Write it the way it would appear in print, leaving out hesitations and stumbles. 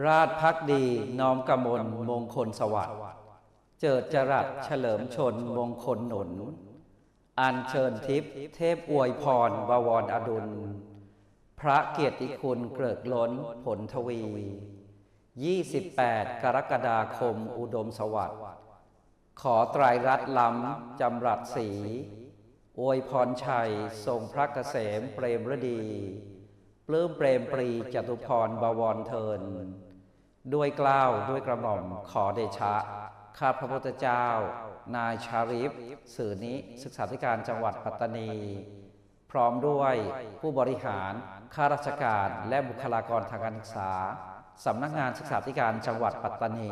ราชภักดีน้อมกมลมงคลสวัสดิ์เจิดจรัสเฉลิมชนมงคลหนุนอัญเชิญทิพย์เทพอวยพรบวรอดุลพระเกียรติคุณเกริกล้นผลทวี28 กรกฎาคมอุดมสวัสดิ์ขอไตรรัตน์ล้ำจำรัดศรีอวยพรชัยทรงพระเกษมเปรมฤดีปลื้มเปรมปรีจตุพรบวรเทินด้วยเกล้าด้วยกระหม่อมขอเดชะข้าพระพุทธเจ้านายชาริฟสื่อนิศึกษาธิการจังหวัดปัตตานีพร้อมด้วยผู้บริหารข้าราชการและบุคลากรทางการศึกษาสำนักงานศึกษาธิการจังหวัดปัตตานี